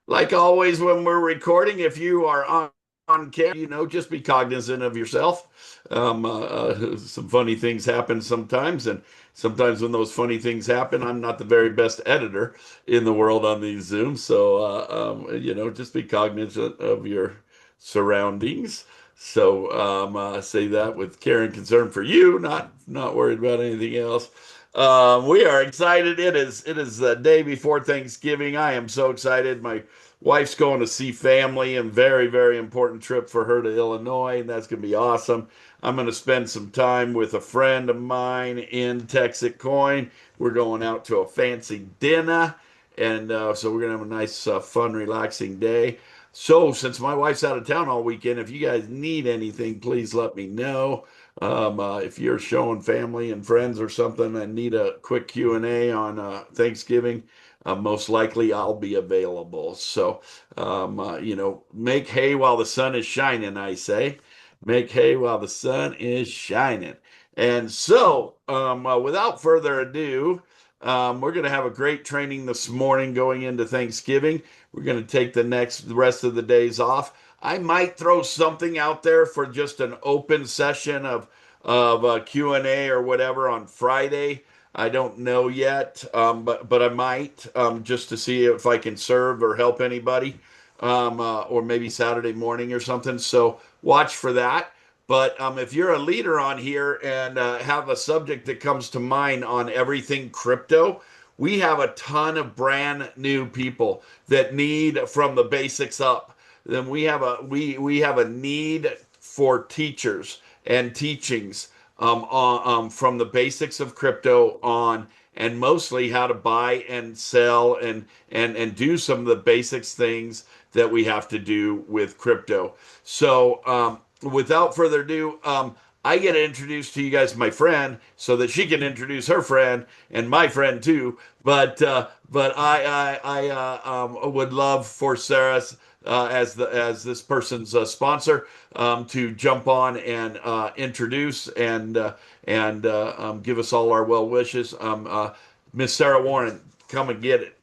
Like always, when we're recording, if you are on camera, just be cognizant of yourself. Some funny things happen sometimes, and sometimes when those funny things happen, I'm not the very best editor in the world on these Zooms. So, just be cognizant of your surroundings. So, say that with care and concern for you, not worried about anything else. We are excited. It is the day before Thanksgiving. I am so excited. My wife's going to see family, and very, very important trip for her to Illinois, and that's going to be awesome. I'm going to spend some time with a friend of mine in TEXITcoin. We're going out to a fancy dinner, and so we're going to have a nice, fun, relaxing day. So, since my wife's out of town all weekend, if you guys need anything, please let me know. If you're showing family and friends or something and need a quick Q&A on Thanksgiving, most likely I'll be available. So, make hay while the sun is shining, I say. Make hay while the sun is shining. And so, without further ado, we're going to have a great training this morning going into Thanksgiving. We're going to take the rest of the days off. I might throw something out there for just an open session of Q&A or whatever on Friday. I don't know yet, but I might, just to see if I can serve or help anybody, or maybe Saturday morning or something. So watch for that. But if you're a leader on here and have a subject that comes to mind on everything crypto, we have a ton of brand new people that need from the basics up. Then we have a need for teachers and teachings, from the basics of crypto on, and mostly how to buy and sell and do some of the basics things that we have to do with crypto. So, without further ado, I get to introduce to you guys my friend so that she can introduce her friend and my friend too. But I would love for Sarah, as this person's sponsor, to jump on and introduce and give us all our well wishes. Miss Sarah Warren, come and get it.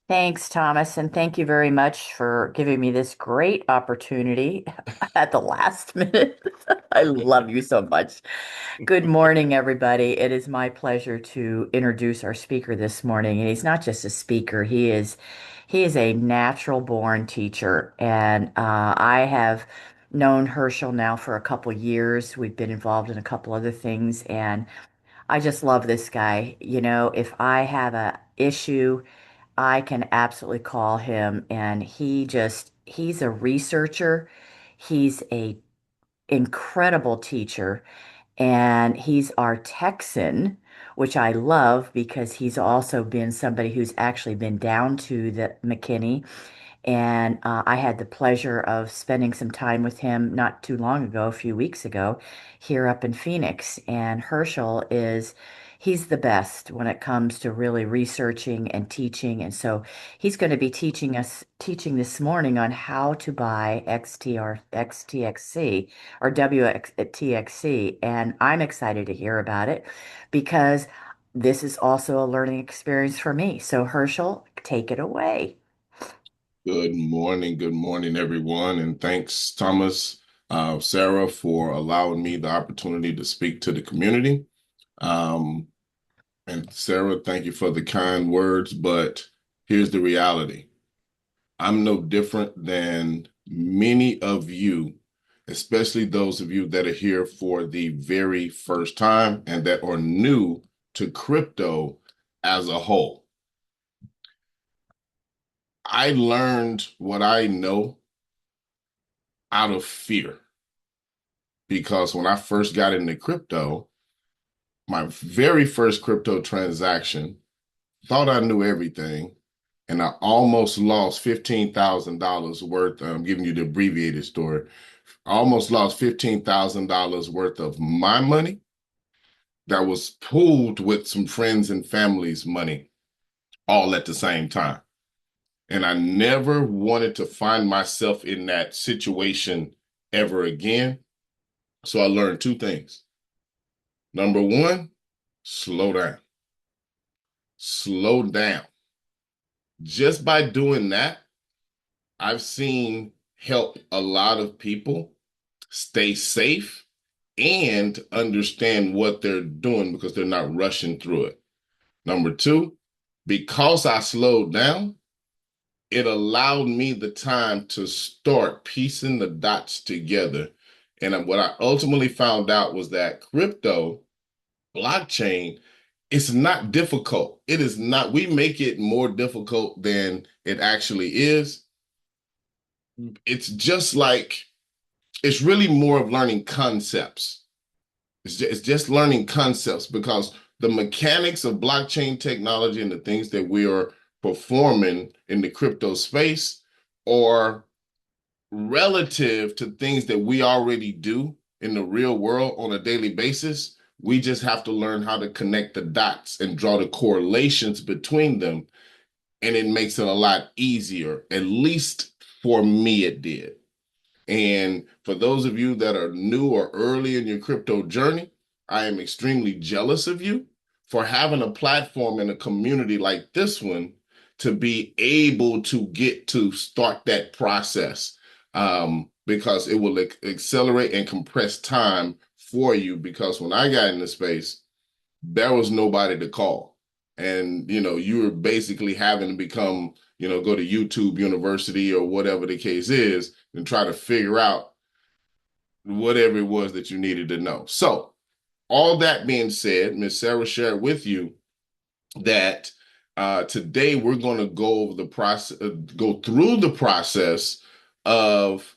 Thanks, Thomas, and thank you very much for giving me this great opportunity at the last minute. I love you so much. Good morning, everybody. It is my pleasure to introduce our speaker this morning. And he's not just a speaker, he is a natural born teacher. And I have known Herschel now for a couple years. We've been involved in a couple other things, and I just love this guy. If I have a issue, I can absolutely call him, and he's a researcher. He's a incredible teacher, and he's our Texan, which I love because he's also been somebody who's actually been down to the McKinney. And I had the pleasure of spending some time with him not too long ago, a few weeks ago, here up in Phoenix. And he's the best when it comes to really researching and teaching. And so he's going to be teaching this morning on how to buy XTXC or wTXC. And I'm excited to hear about it because this is also a learning experience for me. So Herschel, take it away. Good morning, everyone, and thanks, Thomas, Sarah, for allowing me the opportunity to speak to the community. Um, and Sarah, thank you for the kind words, but here's the reality. I'm no different than many of you, especially those of you that are here for the very first time and that are new to crypto as a whole. I learned what I know out of fear. Because when I first got into crypto, my very first crypto transaction, thought I knew everything, and I almost lost $15,000 worth. I'm giving you the abbreviated story. I almost lost $15,000 worth of my money that was pooled with some friends and family's money all at the same time. And I never wanted to find myself in that situation ever again. So I learned two things. Number one, slow down. Slow down. Just by doing that, I've seen help a lot of people stay safe and understand what they're doing because they're not rushing through it. Number two, because I slowed down, it allowed me the time to start piecing the dots together. And what I ultimately found out was that crypto, blockchain, it's not difficult. It is not, we make it more difficult than it actually is. It's just like, it's really more of learning concepts. It's just learning concepts because the mechanics of blockchain technology and the things that we are performing in the crypto space are relative to things that we already do in the real world on a daily basis. We just have to learn how to connect the dots and draw the correlations between them. And it makes it a lot easier. At least for me, it did. And for those of you that are new or early in your crypto journey, I am extremely jealous of you for having a platform and a community like this one to be able to get to start that process, because it will accelerate and compress time for you. Because when I got in the space, there was nobody to call. And, you were basically having to become, go to YouTube University or whatever the case is and try to figure out whatever it was that you needed to know. So all that being said, Ms. Sarah shared with you that today we're going to go over the process, go through the process of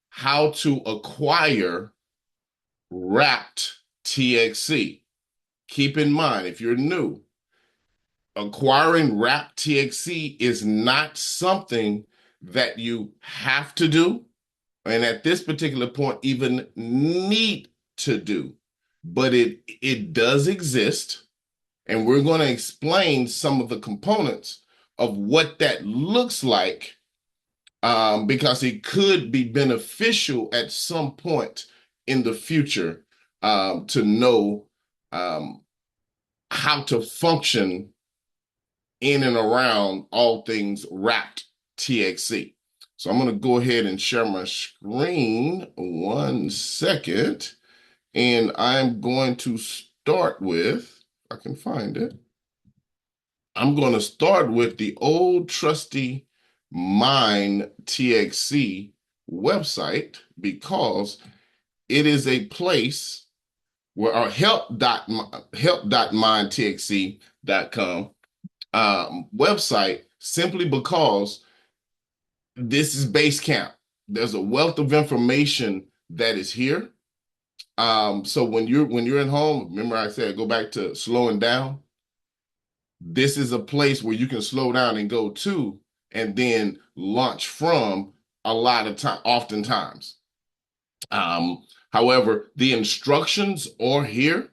how to acquire wrapped TXC. Keep in mind, if you're new, acquiring wrapped TXC is not something that you have to do, and at this particular point, even need to do, but it does exist, and we're going to explain some of the components of what that looks like, because it could be beneficial at some point in the future, to know how to function in and around all things wrapped TXC. So I'm going to go ahead and share my screen 1 second, and I'm going to start with, if I can find it, I'm going to start with the old trusty Mine TXC website, because it is a place where our help.minetxc.com website, simply because this is base camp. There's a wealth of information that is here. So when you're at home, remember I said go back to slowing down. This is a place where you can slow down and go to, and then launch from a lot of time, oftentimes. However, the instructions are here,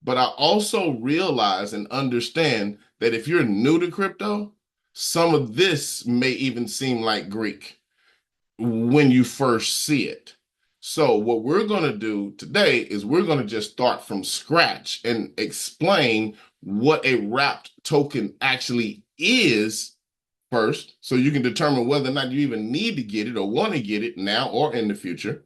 but I also realize and understand that if you're new to crypto, some of this may even seem like Greek when you first see it. So what we're going to do today is we're going to just start from scratch and explain what a wrapped token actually is first, so you can determine whether or not you even need to get it or want to get it now or in the future.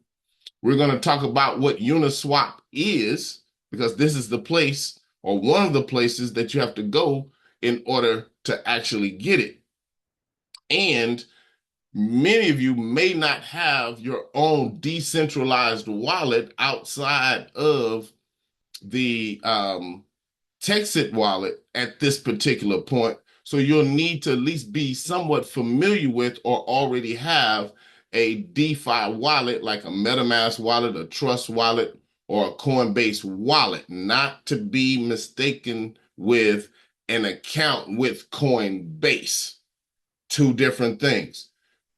We're going to talk about what Uniswap is, because this is the place, or one of the places, that you have to go in order to actually get it. And many of you may not have your own decentralized wallet outside of the Texit wallet at this particular point. So you'll need to at least be somewhat familiar with or already have a DeFi wallet, like a Metamask wallet, a Trust wallet, or a Coinbase wallet, not to be mistaken with an account with Coinbase. Two different things.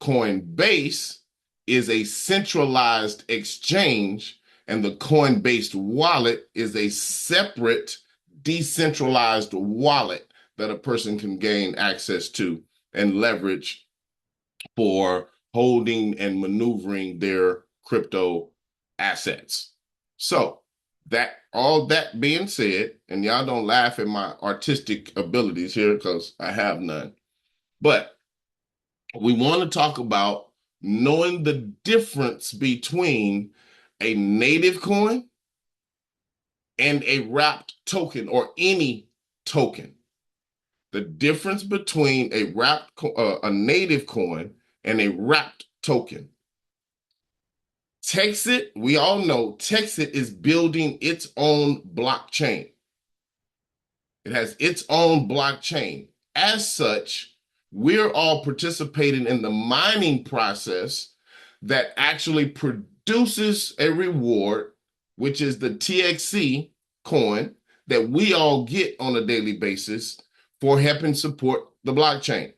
Coinbase is a centralized exchange, and the Coinbase wallet is a separate decentralized wallet that a person can gain access to and leverage for holding and maneuvering their crypto assets. So that, all that being said, and y'all don't laugh at my artistic abilities here because I have none, but we want to talk about knowing the difference between a native coin and a wrapped token or any token. The difference between a native coin and a wrapped token. Texit, we all know Texit is building its own blockchain. It has its own blockchain. As such, we're all participating in the mining process that actually produces a reward, which is the TXC coin that we all get on a daily basis for helping support the blockchain.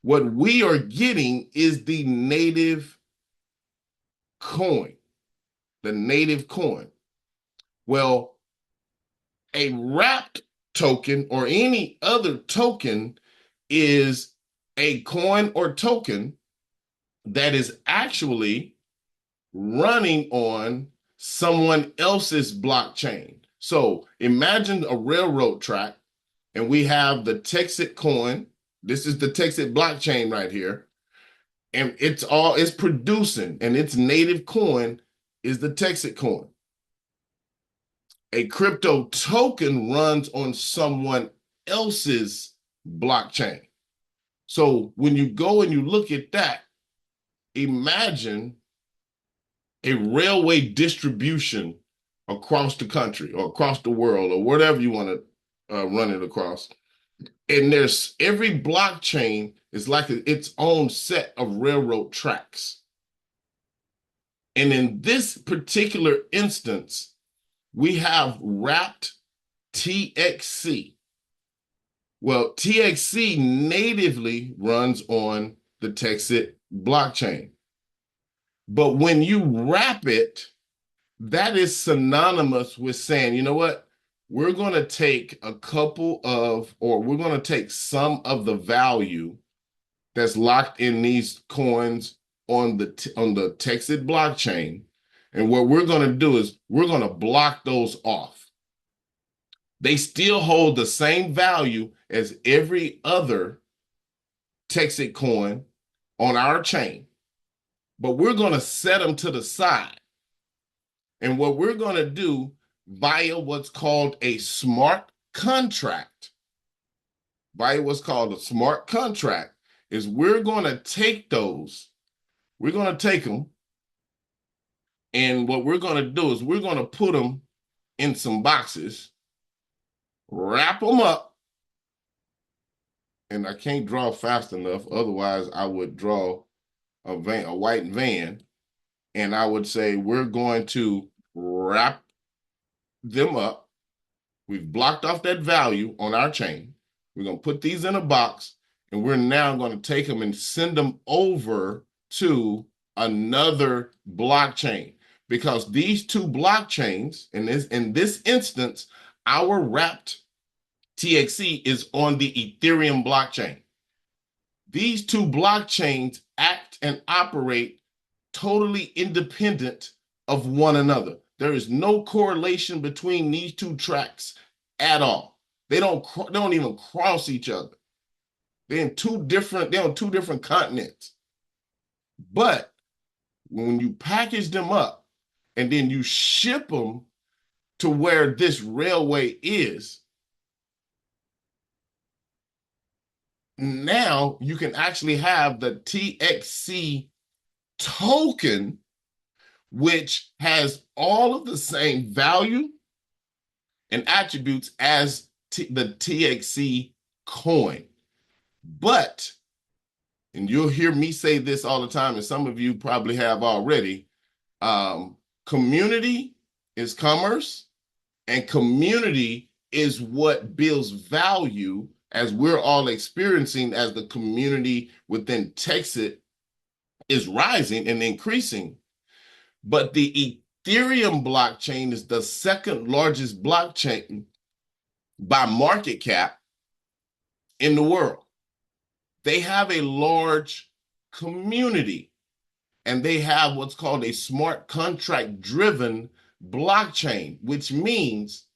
What we are getting is the native coin, the native coin. Well, a wrapped token or any other token is a coin or token that is actually running on someone else's blockchain. So imagine a railroad track, and we have the Texit coin. This is the Texit blockchain right here. And it's producing, and its native coin is the Texit coin. A crypto token runs on someone else's blockchain. So when you go and you look at that, imagine a railway distribution across the country or across the world or whatever you want to run it across. And there's every blockchain is like its own set of railroad tracks. And in this particular instance, we have wrapped TXC. Well, TXC natively runs on the Texit blockchain. But when you wrap it, that is synonymous with saying, you know what? We're going to take we're going to take some of the value that's locked in these coins on the Texit blockchain. And what we're going to do is we're going to block those off. They still hold the same value as every other Texit coin on our chain, but we're going to set them to the side. And what we're going to do via what's called a smart contract, is we're going to take them, and what we're going to do is we're going to put them in some boxes, wrap them up, and I can't draw fast enough, otherwise I would draw a white van, and I would say we're going to wrap them up. We've blocked off that value on our chain. We're going to put these in a box, and we're now going to take them and send them over to another blockchain, because these two blockchains, in this instance, our wrapped TXC is on the Ethereum blockchain. These two blockchains act and operate totally independent of one another. There is no correlation between these two tracks at all. They don't even cross each other. They're on two different continents. But when you package them up and then you ship them to where this railway is, now you can actually have the TXC token, which has all of the same value and attributes as the TXC coin. But, and you'll hear me say this all the time, and some of you probably have already, community is commerce, and community is what builds value, as we're all experiencing as the community within Texas is rising and increasing. But the Ethereum blockchain is the second largest blockchain by market cap in the world. They have a large community, and they have what's called a smart contract driven blockchain, which means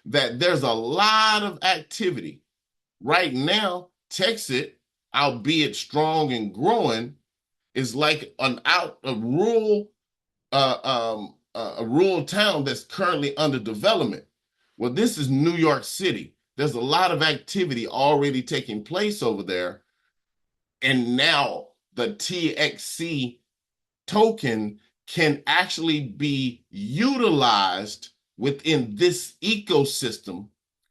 that there's a lot of activity. Right now, Texit albeit strong and growing, is like a rural town that's currently under development. Well, this is New York City. There's a lot of activity already taking place over there. And now the TXC token can actually be utilized within this ecosystem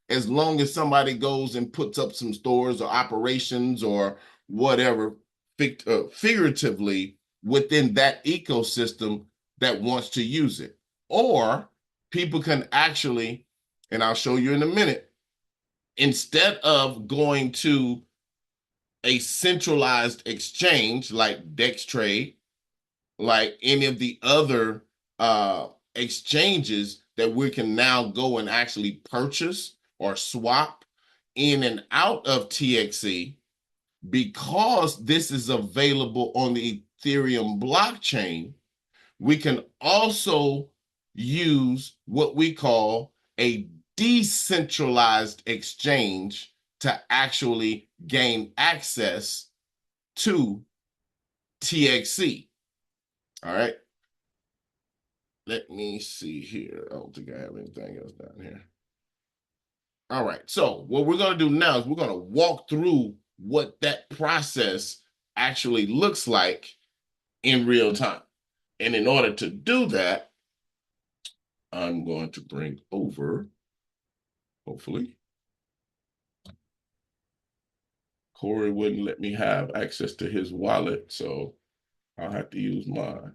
as long as somebody goes and puts up some stores or operations or whatever figuratively within that ecosystem that wants to use it. Or people can actually, and I'll show you in a minute, instead of going to a centralized exchange like DexTrade, like any of the other exchanges that we can now go and actually purchase or swap in and out of TXC, because this is available on the Ethereum blockchain, we can also use what we call a decentralized exchange to actually gain access to TXC. All right. Let me see here. I don't think I have anything else down here. All right. So what we're going to do now is we're going to walk through what that process actually looks like in real time. And in order to do that, I'm going to bring over, hopefully, Corey wouldn't let me have access to his wallet, so I'll have to use mine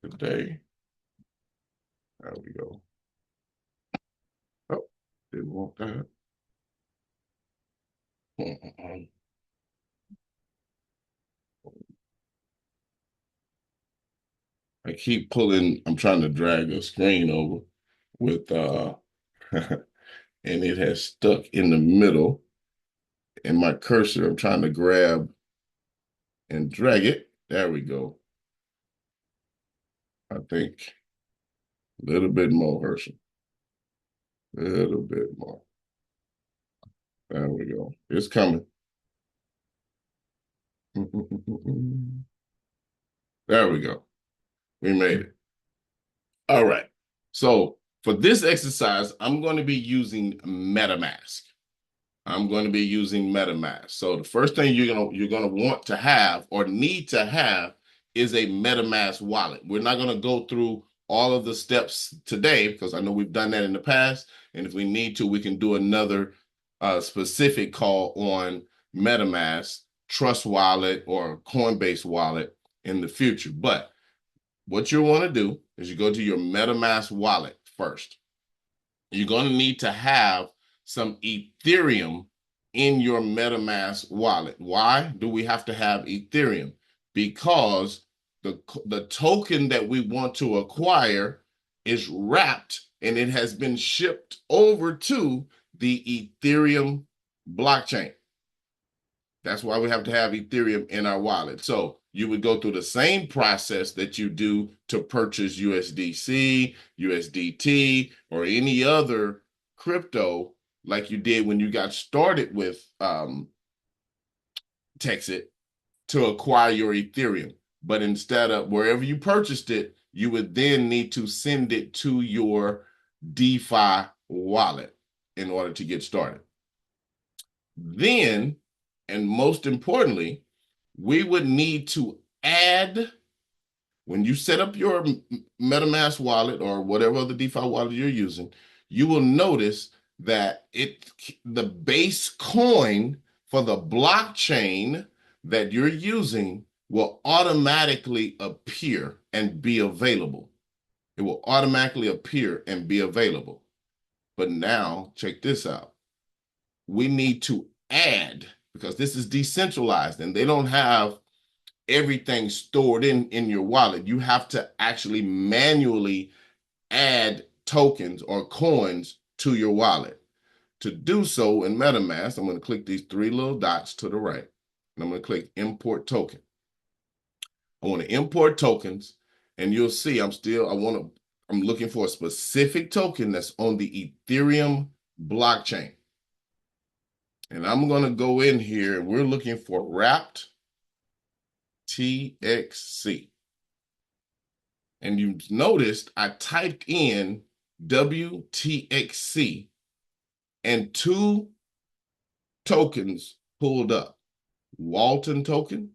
today. There we go. Oh, didn't want that. I keep pulling, I'm trying to drag a screen over with, and it has stuck in the middle. And my cursor, I'm trying to grab and drag it. There we go. I think a little bit more, Herschel. A little bit more. There we go. It's coming. There we go. We made it. All right. So for this exercise, I'm going to be using Metamask. So the first thing you're gonna want to have or need to have is a Metamask wallet. We're not gonna go through all of the steps today because I know we've done that in the past, and if we need to, we can do another specific call on Metamask, Trust Wallet, or Coinbase Wallet in the future. But what you want to do is you go to your Metamask wallet first. You're going to need to have some Ethereum in your Metamask wallet. Why do we have to have Ethereum? Because the token that we want to acquire is wrapped and it has been shipped over to the Ethereum blockchain. That's why we have to have Ethereum in our wallet. So you would go through the same process that you do to purchase USDC, USDT, or any other crypto like you did when you got started with Texit to acquire your Ethereum. But instead of wherever you purchased it, you would then need to send it to your DeFi wallet in order to get started. Then, and most importantly, we would need to add, when you set up your MetaMask wallet or whatever other DeFi wallet you're using, you will notice that the base coin for the blockchain that you're using will automatically appear and be available. It will automatically appear and be available. But now, check this out. We need to add, because this is decentralized and they don't have everything stored in your wallet. You have to actually manually add tokens or coins to your wallet. To do so in MetaMask, I'm going to click these three little dots to the right, and I'm going to click Import Token. I want to import tokens, and you'll see I'm looking for a specific token that's on the Ethereum blockchain. And I'm going to go in here and we're looking for wrapped TXC. And you noticed I typed in wTXC and 2 tokens pulled up, Walton token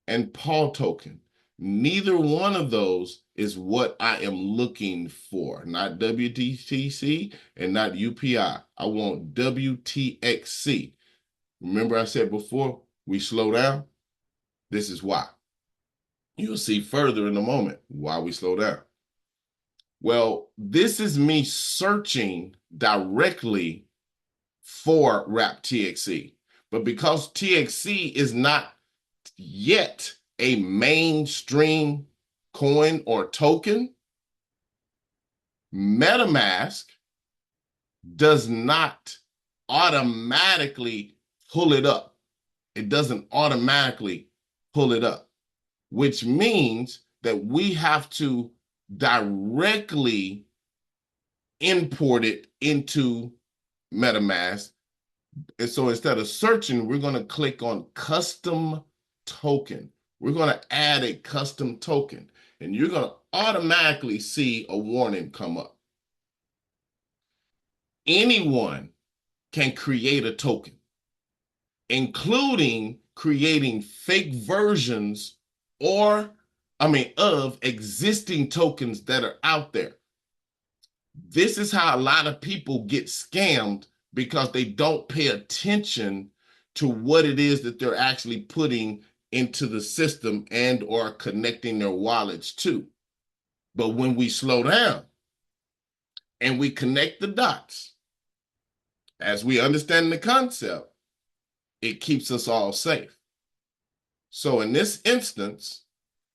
and Paul token. Neither one of those is what I am looking for, not wTXC and not UPI. I want wTXC. Remember I said before, we slow down? This is why. You'll see further in a moment why we slow down. Well, this is me searching directly for wrapped TXC. But because TXC is not yet a mainstream coin or token, Metamask does not automatically pull it up. It doesn't automatically pull it up, which means that we have to directly import it into Metamask. And so instead of searching, we're going to click on custom token. We're going to add a custom token, and you're going to automatically see a warning come up. Anyone can create a token, including creating fake versions of existing tokens that are out there. This is how a lot of people get scammed, because they don't pay attention to what it is that they're actually putting into the system and or connecting their wallets to. But when we slow down and we connect the dots, as we understand the concept, it keeps us all safe. So in this instance,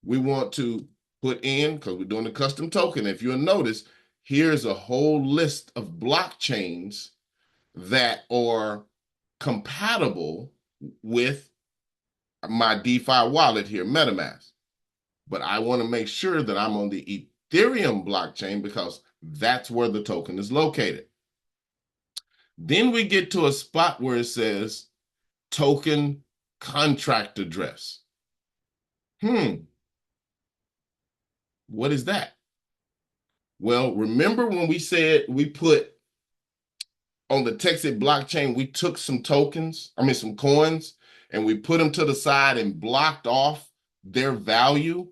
we want to put in, because we're doing a custom token, if you'll notice, here's a whole list of blockchains that are compatible with my DeFi wallet here, Metamask. But I want to make sure that I'm on the Ethereum blockchain, because that's where the token is located. Then we get to a spot where it says token contract address. What is that? Well, remember when we said we put on the Texit blockchain, we took some some coins, and we put them to the side and blocked off their value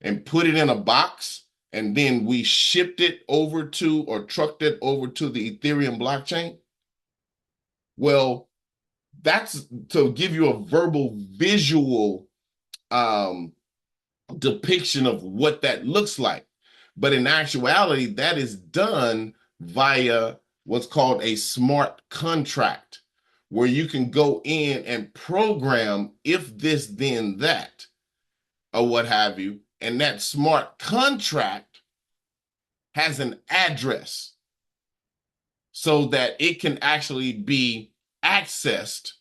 and put it in a box, and then we shipped it over to, or trucked it over to, the Ethereum blockchain? Well, that's to give you a verbal visual depiction of what that looks like. But in actuality, that is done via what's called a smart contract, where you can go in and program if this, then that, or what have you. And that smart contract has an address so that it can actually be accessed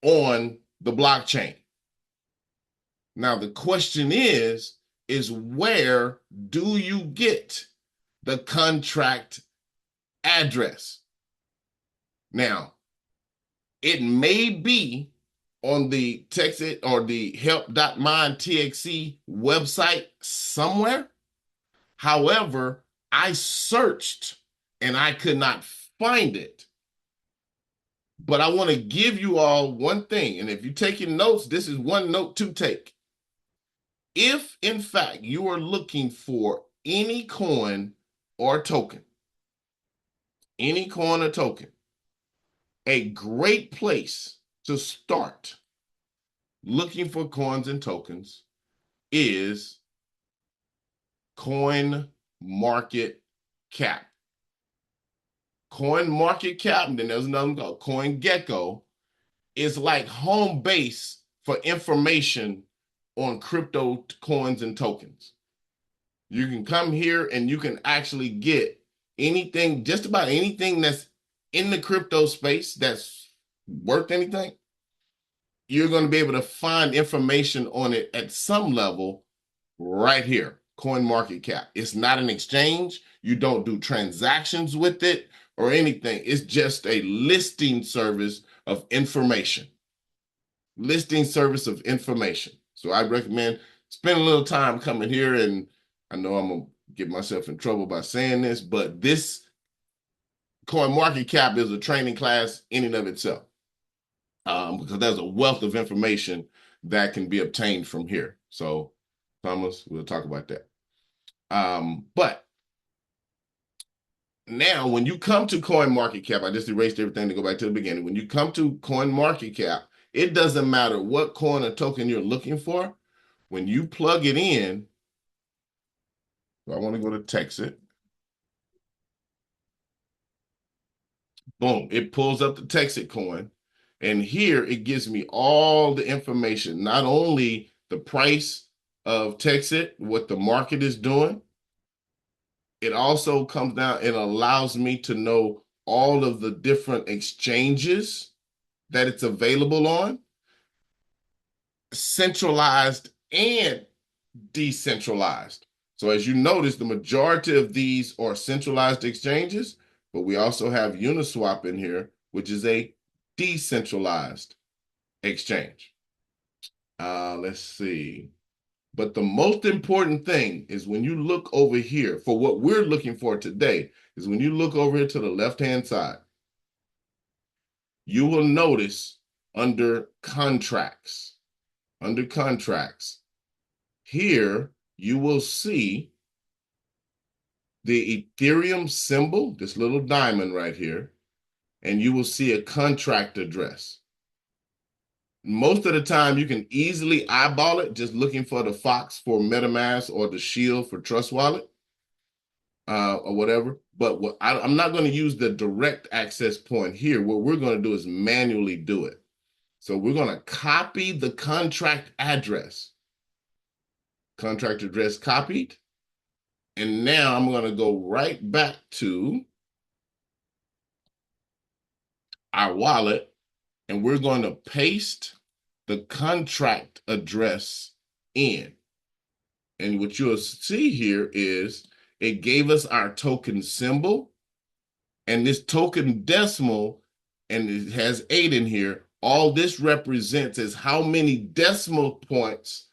on the blockchain. Now, the question is where do you get the contract address? Now, it may be on the Texit or the help.mindtxc website somewhere. However, I searched and I could not find it. But I want to give you all one thing, and if you're taking notes, this is one note to take. If, in fact, you are looking for any coin or token, a great place to start looking for coins and tokens is CoinMarketCap. CoinMarketCap, and then there's another one called CoinGecko, is like home base for information on crypto coins and tokens. You can come here and you can actually get anything, just about anything that's in the crypto space that's worth anything. You're going to be able to find information on it at some level right here, CoinMarketCap. It's not an exchange. You don't do transactions with it or anything. It's just a listing service of information. Listing service of information. So I recommend spend a little time coming here, and I know I'm gonna get myself in trouble by saying this, but this CoinMarketCap is a training class in and of itself, because there's a wealth of information that can be obtained from here. So, Thomas, we'll talk about that. But now, when you come to CoinMarketCap, I just erased everything to go back to the beginning. When you come to CoinMarketCap, it doesn't matter what coin or token you're looking for. When you plug it in, so I want to go to Texit. Boom, it pulls up the TEXITcoin. And here it gives me all the information, not only the price of Texit, what the market is doing. It also comes down and allows me to know all of the different exchanges that it's available on, centralized and decentralized. So as you notice, the majority of these are centralized exchanges, but we also have Uniswap in here, which is a decentralized exchange. Let's see. But the most important thing is when you look over here, for what we're looking for today, is when you look over here to the left-hand side, you will notice under contracts, here you will see the Ethereum symbol, this little diamond right here, and you will see a contract address. Most of the time, you can easily eyeball it just looking for the Fox for Metamask or the Shield for Trust Wallet, or whatever. But I'm not going to use the direct access point here. What we're going to do is manually do it. So we're going to copy the contract address. Contract address copied. And now I'm going to go right back to our wallet, and we're going to paste the contract address in. And what you'll see here is it gave us our token symbol, and this token decimal, and it has 8 in here. All this represents is how many decimal points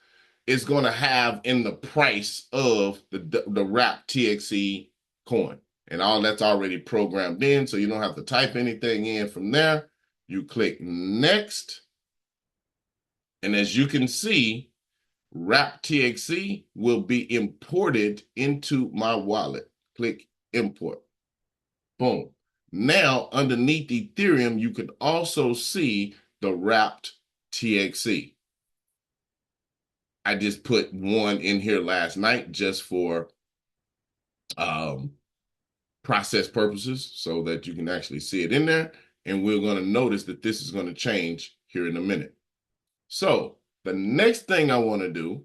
it's going to have in the price of the wTXC coin. And all that's already programmed in, so you don't have to type anything in from there. You click next. And as you can see, wTXC will be imported into my wallet. Click import. Boom. Now, underneath Ethereum, you can also see the wTXC. I just put one in here last night just for process purposes so that you can actually see it in there. And we're going to notice that this is going to change here in a minute. So the next thing I want to do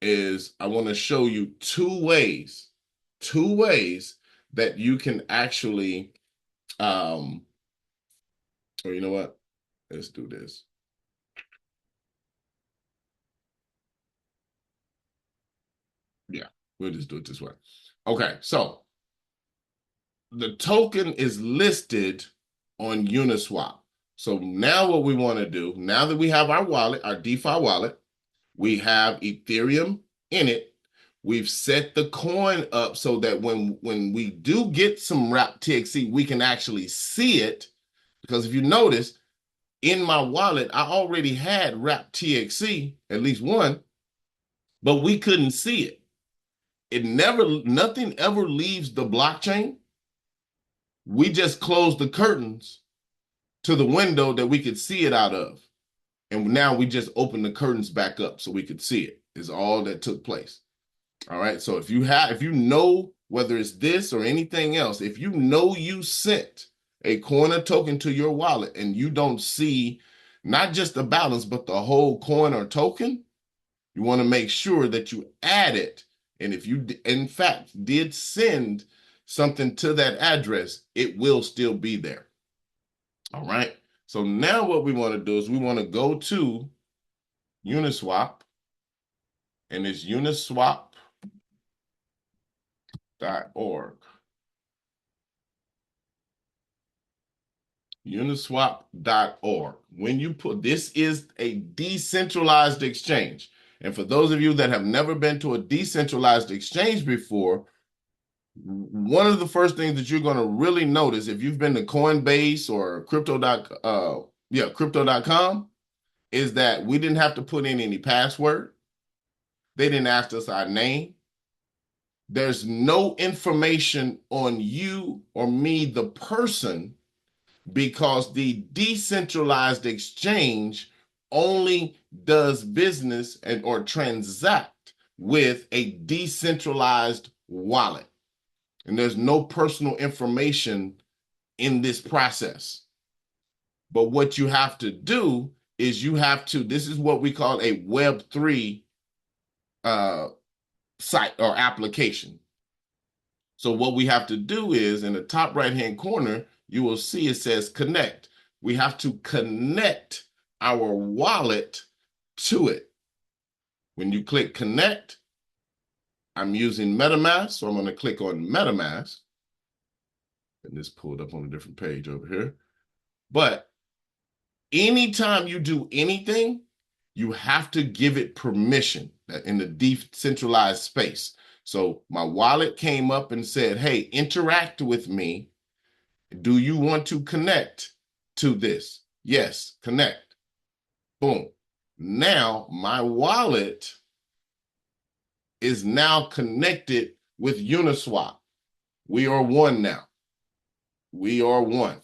is I want to show you two ways that you can actually, or you know what? Let's do this. Yeah, we'll just do it this way. Okay, so the token is listed on Uniswap. So now what we want to do, now that we have our wallet, our DeFi wallet, we have Ethereum in it. We've set the coin up so that when we do get some wTXC, we can actually see it. Because if you notice, in my wallet, I already had wTXC, at least one, but we couldn't see it. Nothing ever leaves the blockchain. We just closed the curtains to the window that we could see it out of. And now we just opened the curtains back up so we could see it, is all that took place. All right. So if you know, whether it's this or anything else, if you know you sent a coin or token to your wallet and you don't see not just the balance, but the whole coin or token, you want to make sure that you add it. And if you, in fact, did send something to that address, it will still be there. All right. So now what we want to do is we want to go to Uniswap, and it's uniswap.org. Uniswap.org. When you put this is a decentralized exchange. And for those of you that have never been to a decentralized exchange before, one of the first things that you're going to really notice if you've been to Coinbase or crypto.com is that we didn't have to put in any password. They didn't ask us our name. There's no information on you or me, the person, because the decentralized exchange only does business and or transact with a decentralized wallet. And there's no personal information in this process. But what you have to do is this is what we call a Web3 site or application. So what we have to do is in the top right-hand corner, you will see it says connect. We have to connect our wallet to it. When you click connect, I'm using Metamask, so I'm going to click on Metamask. And this pulled up on a different page over here. But anytime you do anything, you have to give it permission in the decentralized space. So my wallet came up and said, hey, interact with me. Do you want to connect to this? Yes, connect. Boom. Now my wallet is now connected with Uniswap. We are one now. We are one.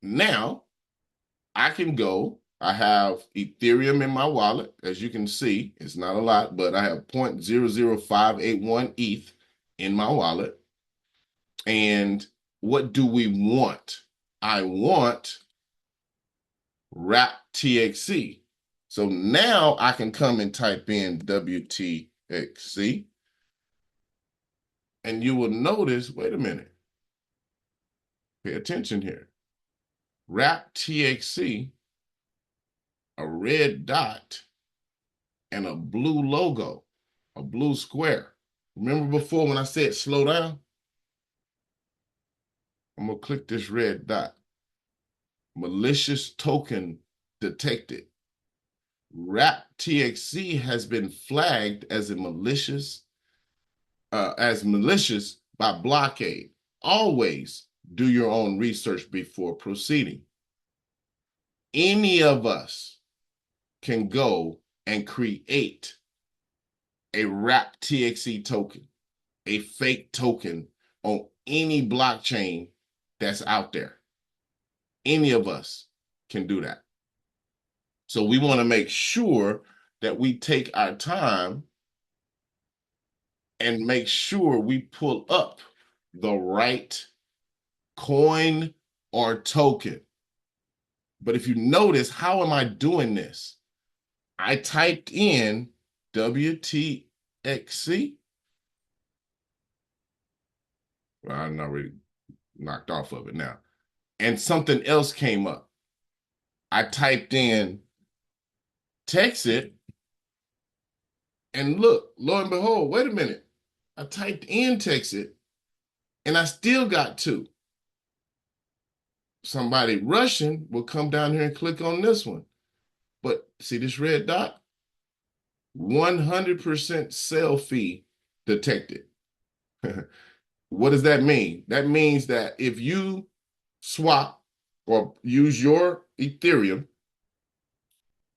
Now I can go. I have Ethereum in my wallet. As you can see, it's not a lot, but I have 0.00581 ETH in my wallet. And what do we want? I want wTXC. So now I can come and type in wTXC. And you will notice, wait a minute. Pay attention here. wTXC, a red dot, and a blue logo, a blue square. Remember before when I said slow down? I'm going to click this red dot. Malicious token detected. wTXC has been flagged as malicious by Blockade. Always do your own research before proceeding. Any of us can go and create a wTXC token, a fake token on any blockchain that's out there. Any of us can do that. So we want to make sure that we take our time and make sure we pull up the right coin or token. But if you notice, how am I doing this? I typed in wTXC. Well, I'm already knocked off of it now. And something else came up. I typed in Texit, and look, lo and behold, wait a minute. I typed in Texit, and I still got two. Somebody Russian will come down here and click on this one. But see this red dot? 100% sell fee detected. What does that mean? That means that if you swap or use your Ethereum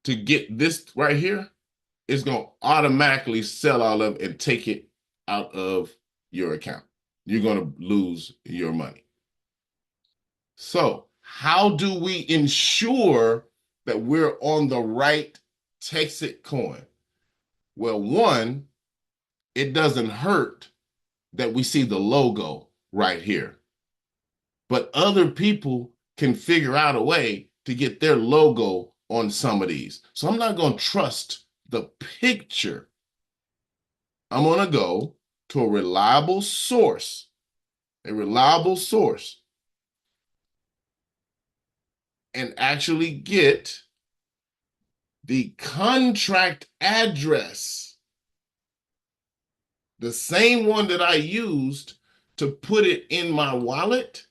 to get this right here, it's going to automatically sell all of it and take it out of your account. You're going to lose your money. So how do we ensure that we're on the right TEXITcoin? Well, one, it doesn't hurt that we see the logo right here. But other people can figure out a way to get their logo on some of these. So I'm not going to trust the picture. I'm going to go to a reliable source, and actually get the contract address, the same one that I used to put it in my wallet.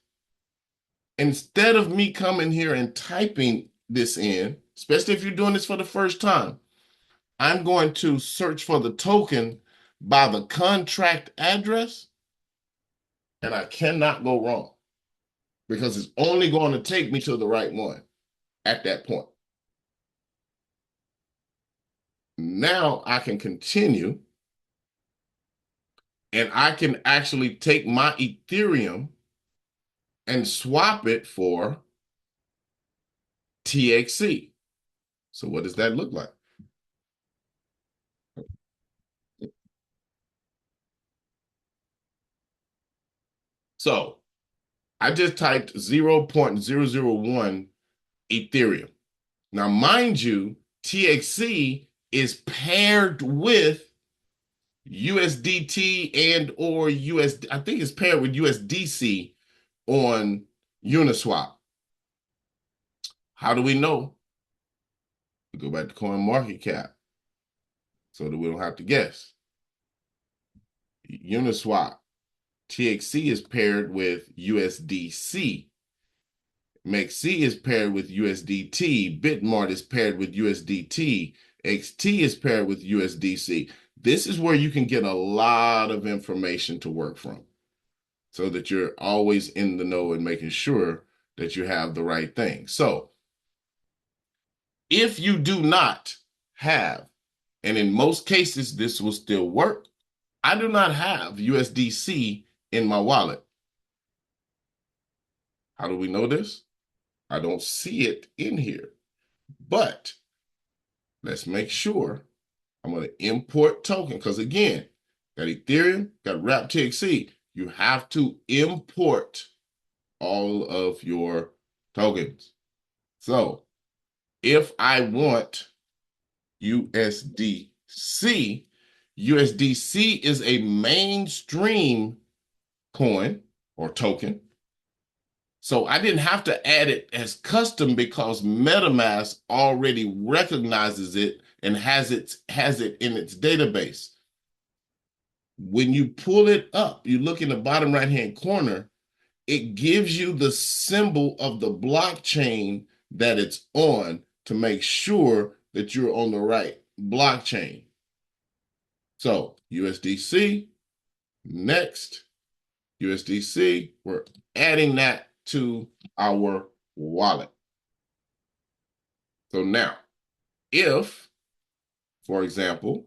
instead of me coming here and typing this in, especially if you're doing this for the first time, I'm going to search for the token by the contract address, and I cannot go wrong because it's only going to take me to the right one at that point. Now I can continue, and I can actually take my Ethereum and swap it for TXC. So what does that look like? So I just typed 0.001 Ethereum. Now, mind you, TXC is paired with USDT and or USD. I think it's paired with USDC on Uniswap. How do we know? We go back to CoinMarketCap so that we don't have to guess. Uniswap, TXC is paired with USDC. MEXC is paired with USDT. Bitmart is paired with USDT. XT is paired with USDC. This is where you can get a lot of information to work from so that you're always in the know and making sure that you have the right thing. So if you do not have, and in most cases this will still work, I do not have USDC in my wallet. How do we know this? I don't see it in here, but let's make sure. I'm going to import token because again, got Ethereum, got wTXC. You have to import all of your tokens. So if I want USDC, USDC is a mainstream coin or token. So I didn't have to add it as custom because Metamask already recognizes it and has it in its database. When you pull it up, you look in the bottom right-hand corner, it gives you the symbol of the blockchain that it's on to make sure that you're on the right blockchain. So USDC, next, USDC, we're adding that to our wallet. So now, if, for example,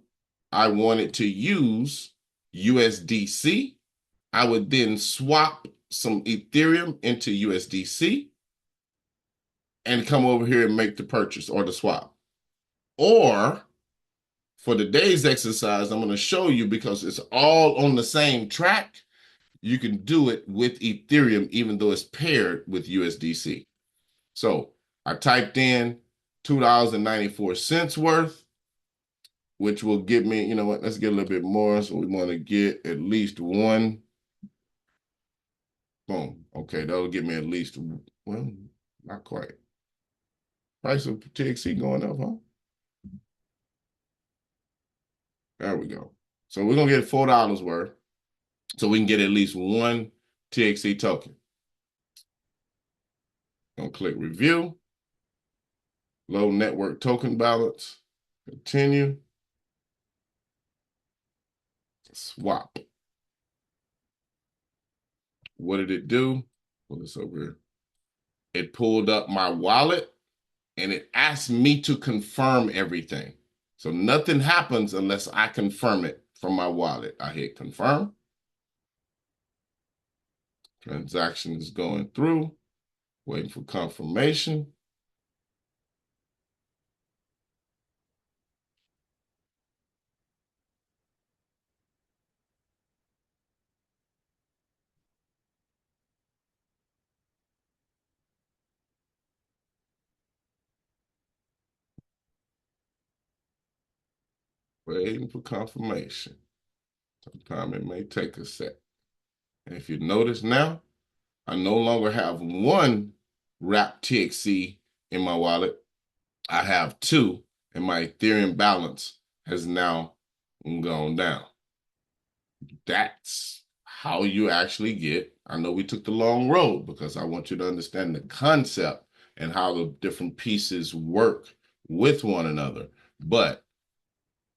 I wanted to use USDC, I would then swap some Ethereum into USDC and come over here and make the purchase or the swap. Or for today's exercise, I'm going to show you because it's all on the same track. You can do it with Ethereum, even though it's paired with USDC. So I typed in $2.94 worth, which will give me, you know what, let's get a little bit more. So we want to get at least one. Boom. Okay, that'll give me at least, well, not quite. Price of TXC going up, huh? There we go. So we're going to get $4 worth. So we can get at least one TXC token. Gonna click review, low network token balance, continue, swap. What did it do? Pull this over here. It pulled up my wallet and it asked me to confirm everything. So nothing happens unless I confirm it from my wallet. I hit confirm. Transaction is going through, waiting for confirmation. Waiting for confirmation. Sometimes it may take a sec. And if you notice now, I no longer have one wTXC in my wallet. I have two, and my Ethereum balance has now gone down. That's how you actually get, I know we took the long road because I want you to understand the concept and how the different pieces work with one another. But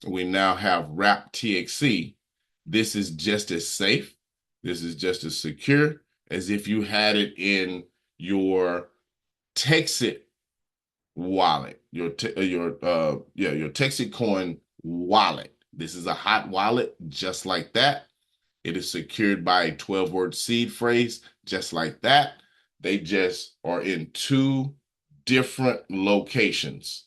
we now have wTXC. This is just as safe. This is just as secure as if you had it in your Texit wallet, your TEXITcoin wallet. This is a hot wallet just like that. It is secured by a 12-word seed phrase just like that. They just are in two different locations.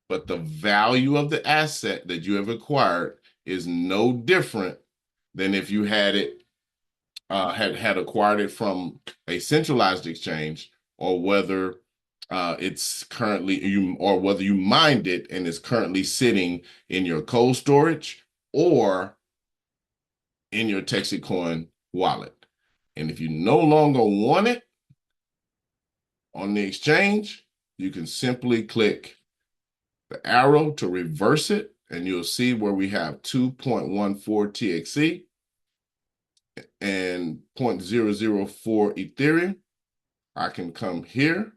But the value of the asset that you have acquired is no different than if you had it had acquired it from a centralized exchange, or whether it's currently or whether you mined it and is currently sitting in your cold storage or in your TEXITcoin wallet. And if you no longer want it on the exchange, you can simply click the arrow to reverse it, and you'll see where we have 2.14 TXC and 0.004 Ethereum. I can come here,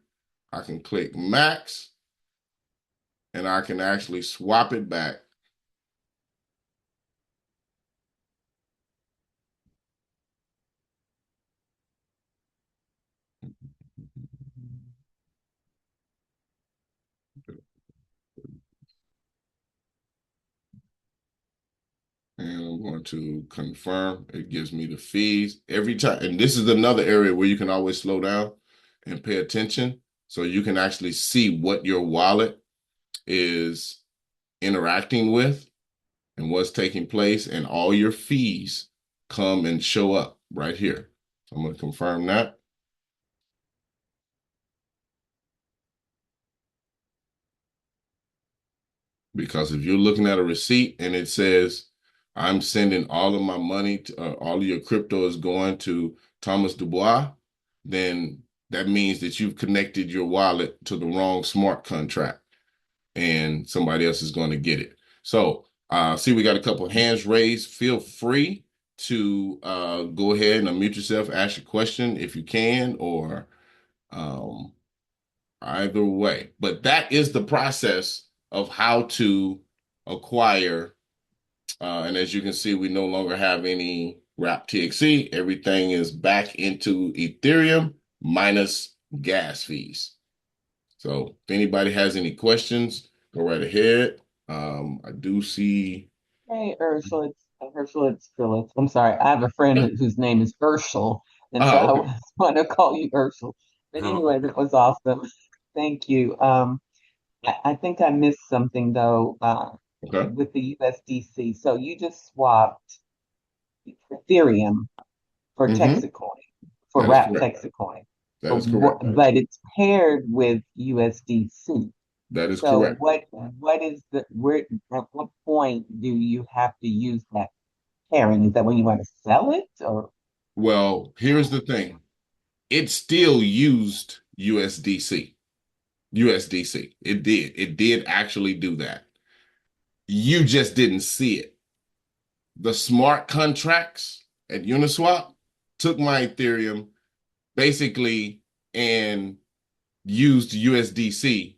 I can click max, and I can actually swap it back. And I'm going to confirm. It gives me the fees every time. And this is another area where you can always slow down and pay attention, so you can actually see what your wallet is interacting with and what's taking place, and all your fees come and show up right here. So I'm going to confirm that. Because if you're looking at a receipt and it says, I'm sending all of my money, all of your crypto is going to Thomas Dubois, then that means that you've connected your wallet to the wrong smart contract and somebody else is going to get it. So see, we got a couple of hands raised. Feel free to go ahead and unmute yourself, ask a question if you can, or either way. But that is the process of how to acquire. And as you can see, we no longer have any wTXC. Everything is back into Ethereum minus gas fees. So if anybody has any questions, go right ahead. I do see. Hey, Herschel, it's Phyllis. I'm sorry. I have a friend whose name is Herschel, and so I Okay. was want to call you Herschel. But anyway, that was awesome. Thank you. I think I missed something though, Okay. with the USDC. So you just swapped Ethereum for Mm-hmm. Texacoin, for That is wrap correct. Texacoin. That But is correct. but it's paired with USDC. That is So correct. what is the where at what point do you have to use that pairing? Is that when you want to sell it or Well, here's the thing. It still used USDC. USDC. It did. It did actually do that. You just didn't see it. The smart contracts at Uniswap took my Ethereum basically and used USDC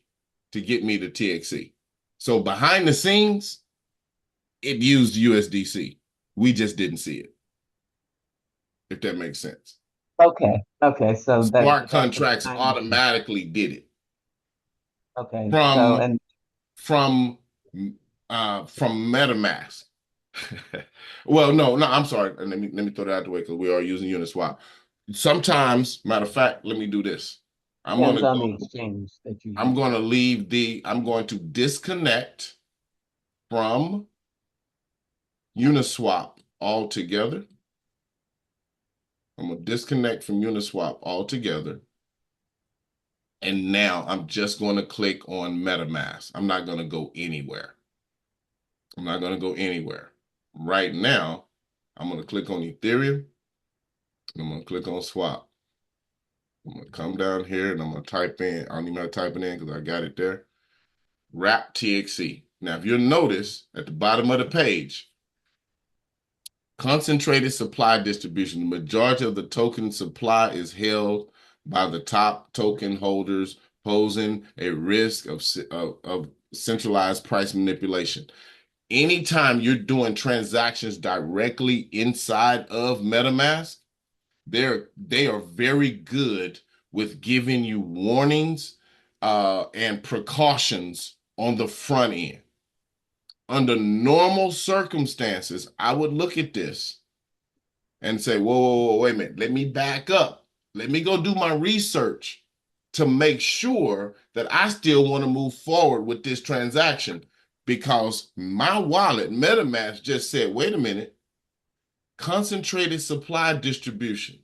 to get me to TXC. So behind the scenes, it used USDC. We just didn't see it, if that makes sense. okay, so Smart that's the contracts behind the scenes. automatically did it Okay, so from and from from Metamask. Well, no, I'm sorry. Let me throw that out the way because we are using Uniswap. Sometimes, matter of fact, let me do this. I'm depends gonna on the go. exchange that you I'm use. gonna I'm going to disconnect from Uniswap altogether. I'm gonna disconnect from Uniswap altogether. And now I'm just going to click on MetaMask. I'm not going to go anywhere. I'm not going to go anywhere. Right now, I'm going to click on Ethereum. And I'm going to click on swap. I'm going to come down here and I'm going to type in. I don't even have to type it in because I got it there. wTXC. Now, if you'll notice at the bottom of the page, Concentrated supply distribution. The majority of the token supply is held by the top token holders, posing a risk of centralized price manipulation. Anytime you're doing transactions directly inside of MetaMask, they are very good with giving you warnings and precautions on the front end. Under normal circumstances, I would look at this and say, whoa, wait a minute, let me back up. Let me go do my research to make sure that I still want to move forward with this transaction, because my wallet, MetaMask, just said, wait a minute, concentrated supply distribution.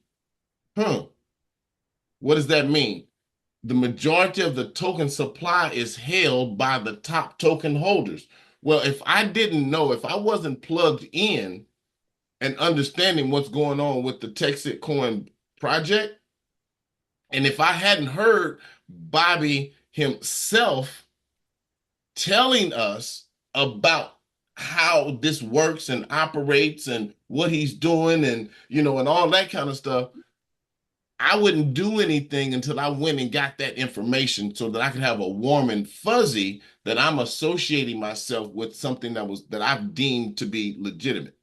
What does that mean? The majority of the token supply is held by the top token holders. Well, if I didn't know, if I wasn't plugged in and understanding what's going on with the TEXITcoin project, and if I hadn't heard Bobby himself telling us about how this works and operates and what he's doing and, and all that kind of stuff, I wouldn't do anything until I went and got that information so that I could have a warm and fuzzy that I'm associating myself with something that I've deemed to be legitimate.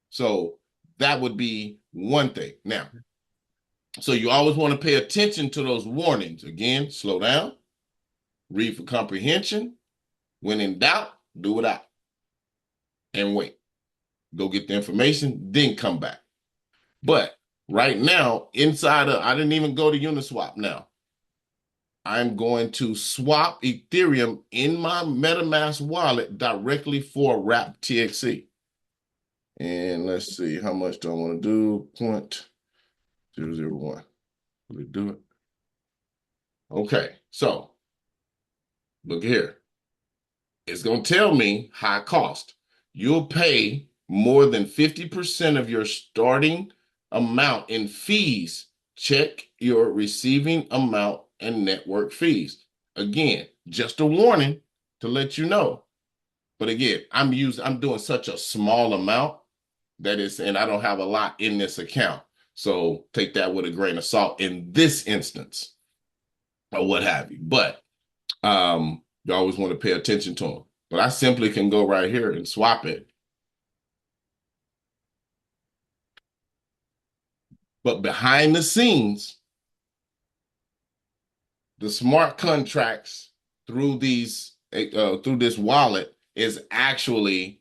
So that would be one thing. Now, so you always want to pay attention to those warnings. Again, slow down, read for comprehension. When in doubt, do it out and wait. Go get the information, then come back. But right now, I didn't even go to Uniswap now. I'm going to swap Ethereum in my MetaMask wallet directly for wTXC. And let's see, how much do I want to do? 0.001. Will it do it? Okay, so look here. It's going to tell me high cost. You'll pay more than 50% of your starting amount in fees. Check your receiving amount and network fees. Again, just a warning to let you know. But again, I'm doing such a small amount and I don't have a lot in this account. So take that with a grain of salt in this instance or what have you. But you always want to pay attention to them. But I simply can go right here and swap it. But behind the scenes, the smart contracts through this wallet is actually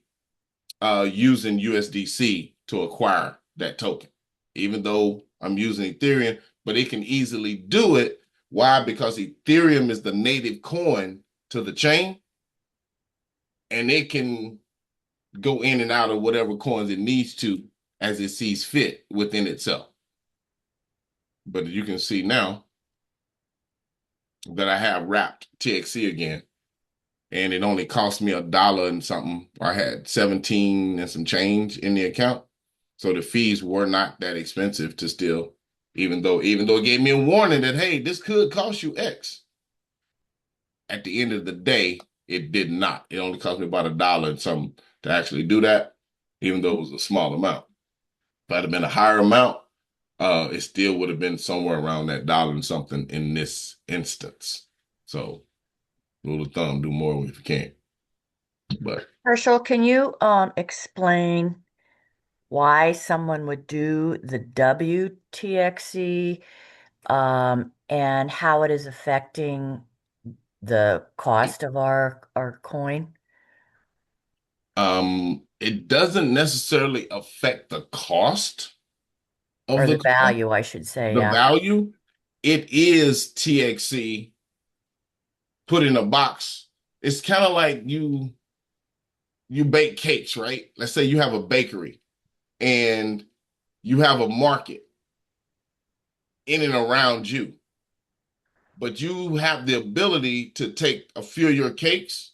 using USDC to acquire that token, even though I'm using Ethereum, but it can easily do it. Why? Because Ethereum is the native coin to the chain, and it can go in and out of whatever coins it needs to as it sees fit within itself. But you can see now that I have wrapped TXC again, and it only cost me $1 and something. I had 17 and some change in the account. So the fees were not that expensive to still, even though it gave me a warning that, hey, this could cost you X. At the end of the day, it did not. It only cost me about $1 and something to actually do that, even though it was a small amount. If it had been a higher amount, it still would have been somewhere around that $1 and something in this instance. So rule of thumb, do more if you can. But Herschel, can you explain why someone would do the wTXC and how it is affecting the cost of our coin? It doesn't necessarily affect the cost of Or the the value, I should say, the yeah. value. It is TXC put in a box. It's kind of like you bake cakes, right? Let's say you have a bakery and you have a market in and around you, but you have the ability to take a few of your cakes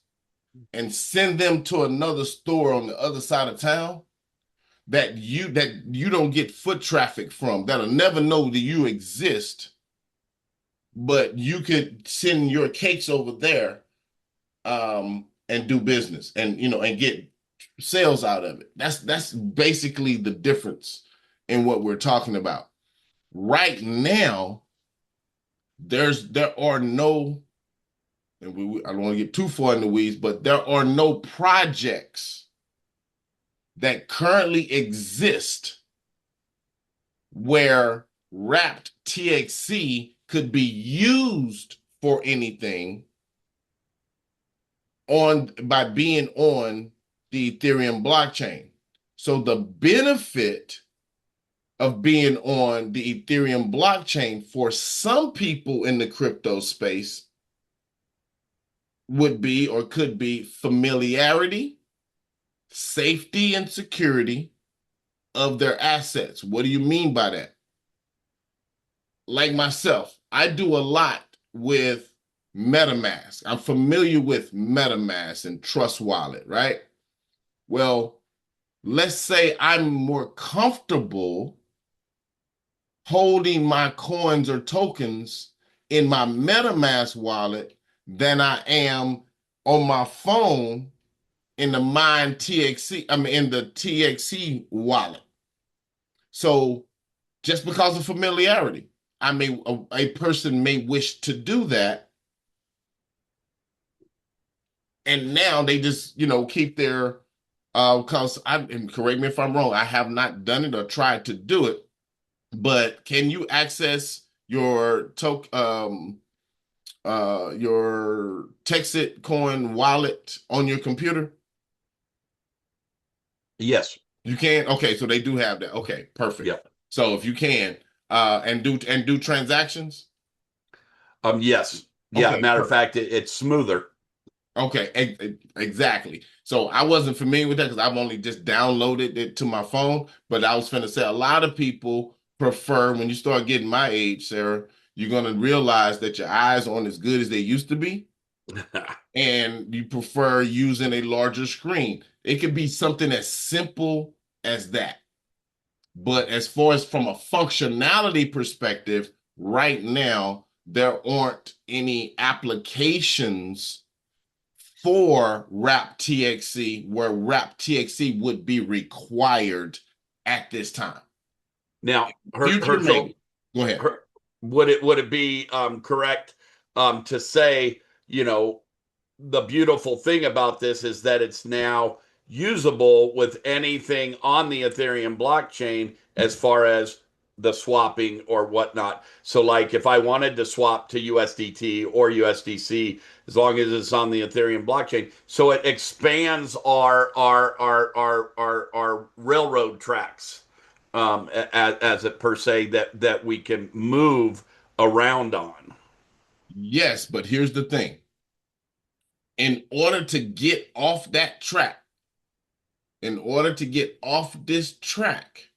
and send them to another store on the other side of town that you don't get foot traffic from, that'll never know that you exist, but you could send your cakes over there and do business and and get sales out of it. That's basically the difference in what we're talking about. Right now, there are no, and I don't want to get too far in the weeds, but there are no projects that currently exist where wrapped TXC could be used for anything by being on the Ethereum blockchain. So the benefit of being on the Ethereum blockchain for some people in the crypto space would be or could be familiarity, safety, and security of their assets. What do you mean by that? Like myself, I do a lot with Metamask. I'm familiar with Metamask and Trust Wallet, right? Well, let's say I'm more comfortable holding my coins or tokens in my MetaMask wallet than I am on my phone in the Mine TXC, in the TXC wallet. So just because of familiarity, a person may wish to do that, and now they just keep their because and correct me if I'm wrong, I have not done it or tried to do it, but can you access your your TEXITcoin wallet on your computer? Yes. You can? Okay, so they do have that. Okay, perfect. Yeah. So if you can and do transactions? Yes. Yeah. Okay, Matter of perfect. fact, it's smoother. Okay, exactly. So I wasn't familiar with that because I've only just downloaded it to my phone. But I was finna say a lot of people prefer, when you start getting my age, Sarah, you're gonna realize that your eyes aren't as good as they used to be, and you prefer using a larger screen. It could be something as simple as that. But as far as from a functionality perspective, right now, there aren't any applications for wrap-TXC where wrap-TXC would be required at this time. Now, Future, Herschel, maybe. Go ahead. would it be correct to say, the beautiful thing about this is that it's now usable with anything on the Ethereum blockchain as far as the swapping or whatnot. So, like if I wanted to swap to USDT or USDC, as long as it's on the Ethereum blockchain, so it expands our railroad tracks, as it per se, that we can move around on. Yes, but here's the thing. In order to get off that track, in order to get off this track,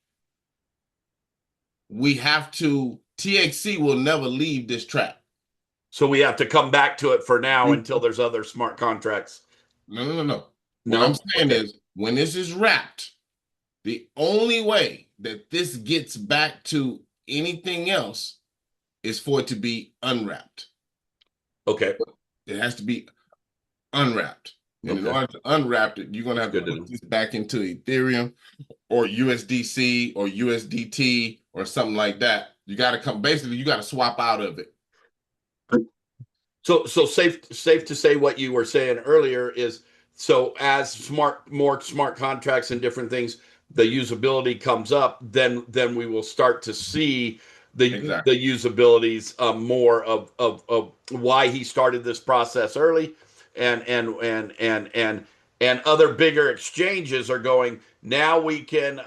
TXC will never leave this track. So we have to come back to it for now until there's other smart contracts. No. What No? I'm saying Okay. is, when this is wrapped, the only way that this gets back to anything else is for it to be unwrapped. Okay. It has to be unwrapped. And in Okay. order to unwrap it, you're going to have to Good to know. put this back into Ethereum or USDC or USDT or something like that. You got to swap out of it. So safe to say what you were saying earlier is, so as more smart contracts and different things, the usability comes up, then we will start to see Exactly. the usabilities, more of why he started this process early, and other bigger exchanges are going, now we can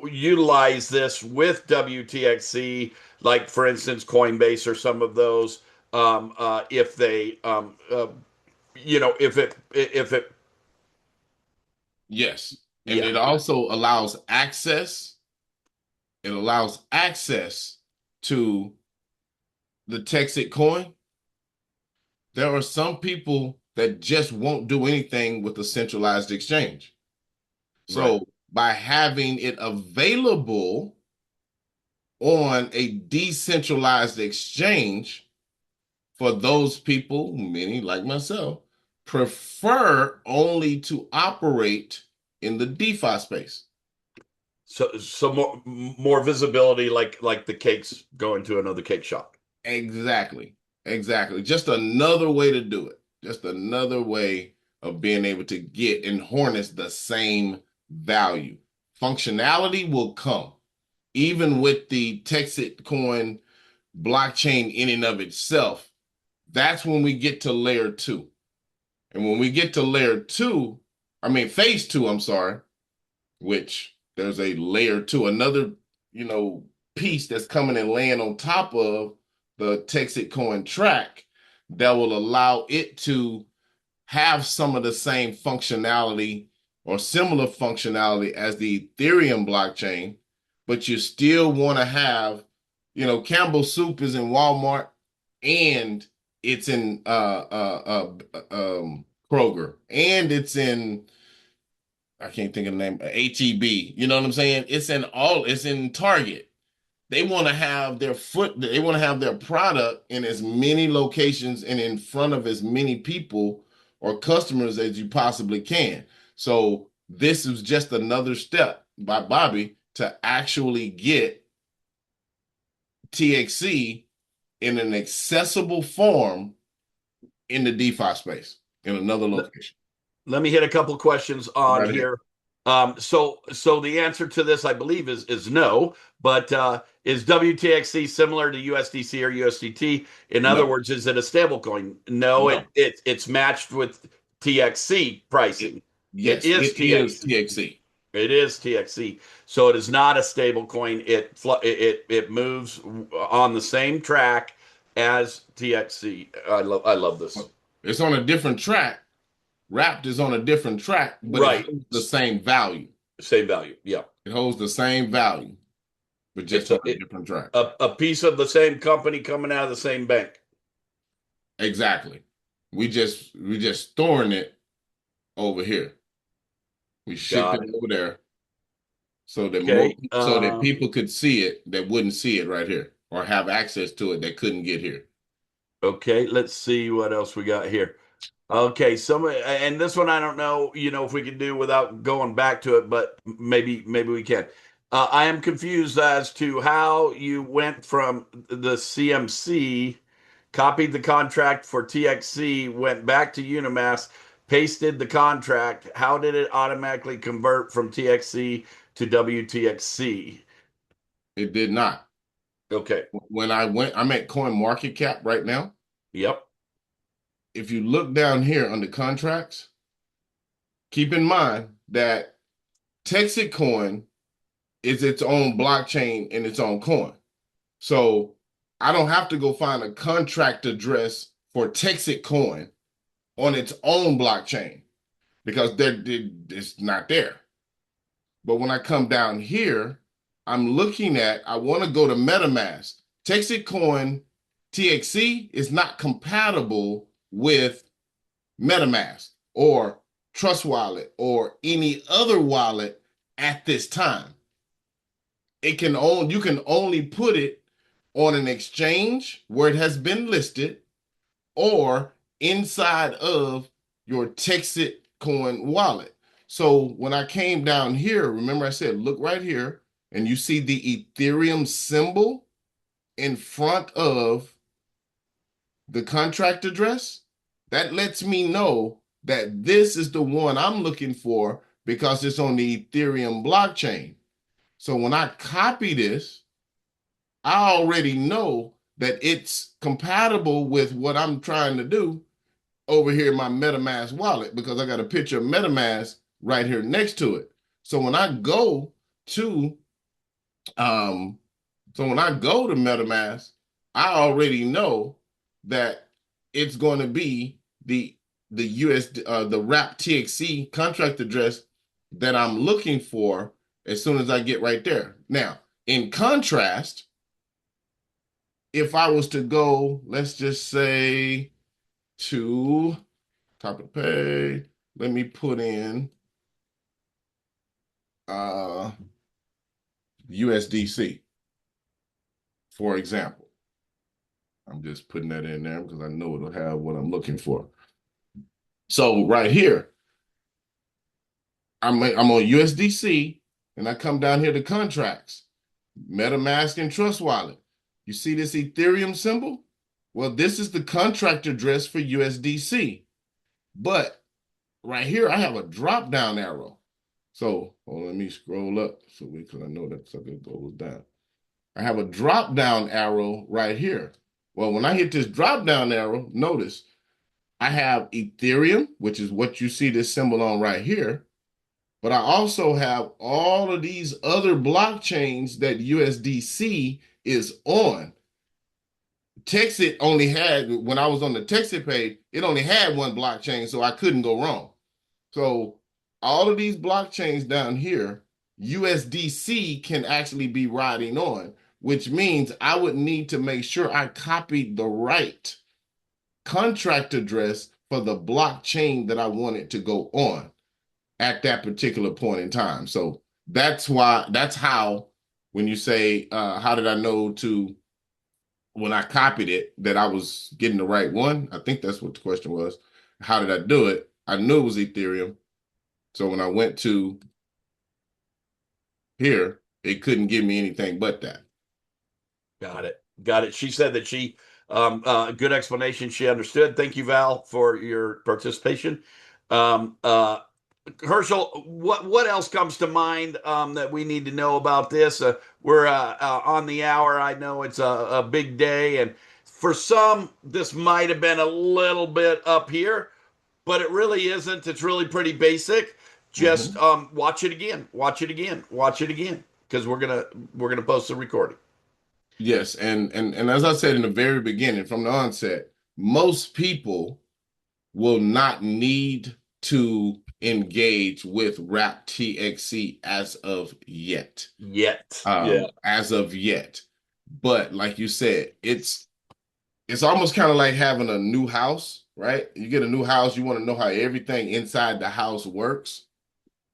utilize this with wTXC, like for instance Coinbase or some of those, if they if it Yes. And yeah. it also allows access. It allows access to the TEXITcoin. There are some people that just won't do anything with a centralized exchange. So Right. by having it available on a decentralized exchange, for those people, many like myself, prefer only to operate in the DeFi space. So more visibility, like the cakes going to another cake shop. Exactly. Exactly. Just another way to do it. Just another way of being able to get and harness the same value. Functionality will come. Even with the TEXITcoin blockchain in and of itself, that's when we get to layer two. And when we get to phase two, I'm sorry, which there's a layer two, another, piece that's coming and laying on top of the TEXITcoin track that will allow it to have some of the same functionality or similar functionality as the Ethereum blockchain, but you still want to have, Campbell's Soup is in Walmart and it's in Kroger and it's in, I can't think of the name, HEB. You know what I'm saying? It's in Target. They want to have they want to have their product in as many locations and in front of as many people or customers as you possibly can. So this is just another step by Bobby to actually get TXC in an accessible form in the DeFi space in another location. Let me hit a couple questions on Right here. So the answer to this, I believe, is no. But is wTXC similar to USDC or USDT? In other No. words, is it a stablecoin? No, No. it's matched with TXC pricing. Yes, It is it is TXC. TXC. It is TXC. So it is not a stablecoin. It moves on the same track as TXC. I love this. It's on a different track. Wrapped is on a different track, but Right. it holds the same value. Same value. Yeah. It holds the same value, but just on a different track. A piece of the same company coming out of the same bank. Exactly. We just storing it over here. We shipped it over there so that so that people could see it that wouldn't see it right here or have access to it that couldn't get here. Okay, let's see what else we got here. Okay, and this one I don't know, if we can do without going back to it, but maybe we can. I am confused as to how you went from the CMC, copied the contract for TXC, went back to Unimask, pasted the contract. How did it automatically convert from TXC to wTXC? It did not. Okay. When I'm at Coin Market Cap right now. Yep. If you look down here under contracts, keep in mind that TEXITcoin is its own blockchain and its own coin. So I don't have to go find a contract address for TEXITcoin on its own blockchain because it's not there. But when I come down here, I want to go to Metamask. TEXITcoin TXC is not compatible with Metamask or Trust Wallet or any other wallet at this time. You can only put it on an exchange where it has been listed or inside of your TEXITcoin wallet. So when I came down here, remember I said, look right here, and you see the Ethereum symbol in front of the contract address? That lets me know that this is the one I'm looking for because it's on the Ethereum blockchain. So when I copy this, I already know that it's compatible with what I'm trying to do over here in my MetaMask wallet because I got a picture of MetaMask right here next to it. So when I go to MetaMask, I already know that it's going to be the wrap TXC contract address that I'm looking for as soon as I get right there. Now, in contrast, if I was to go, let's just say to top of the page, let me put in USDC, for example. I'm just putting that in there because I know it'll have what I'm looking for. So right here, I'm on USDC, and I come down here to contracts, Metamask and Trust Wallet. You see this Ethereum symbol? Well, this is the contract address for USDC. But right here, I have a drop down arrow. So let me scroll up because I know that sucker goes down. I have a drop down arrow right here. Well, when I hit this drop down arrow, notice I have Ethereum, which is what you see this symbol on right here. But I also have all of these other blockchains that USDC is on. Texit only had, when I was on the Texit page, it only had one blockchain, so I couldn't go wrong. So all of these blockchains down here, USDC can actually be riding on, which means I would need to make sure I copied the right contract address for the blockchain that I wanted to go on at that particular point in time. So that's how, when you say, how did I know when I copied it, that I was getting the right one? I think that's what the question was. How did I do it? I knew it was Ethereum. So when I went to here, it couldn't give me anything but that. Got it. She said that good explanation. She understood. Thank you, Val, for your participation. Herschel, what else comes to mind that we need to know about this? We're on the hour. I know it's a big day, and for some, this might have been a little bit up here, but it really isn't. It's really pretty basic. Just watch it again, because we're gonna post the recording. Yes, and as I said in the very beginning, from the onset, most people will not need to engage with wTXC as of yet. As of yet. But like you said, it's almost kind of like having a new house, right? You get a new house, you want to know how everything inside the house works.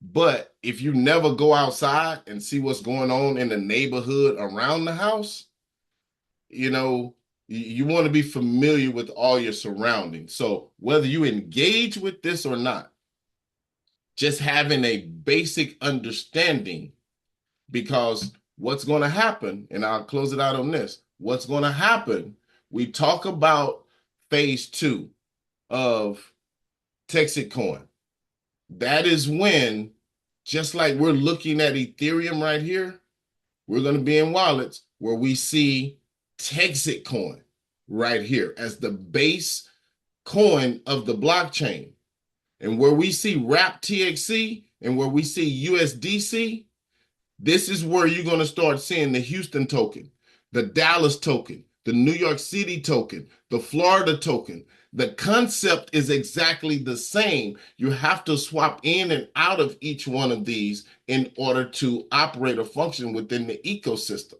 But if you never go outside and see what's going on in the neighborhood around the house, you want to be familiar with all your surroundings. So whether you engage with this or not, just having a basic understanding, because what's going to happen, and I'll close it out on this, what's going to happen, we talk about phase 2 of TEXITcoin. That is when, just like we're looking at Ethereum right here, we're going to be in wallets where we see TEXITcoin right here as the base coin of the blockchain. And where we see wTXC and where we see USDC, this is where you're going to start seeing the Houston token, the Dallas token, the New York City token, the Florida token. The concept is exactly the same. You have to swap in and out of each one of these in order to operate or function within the ecosystem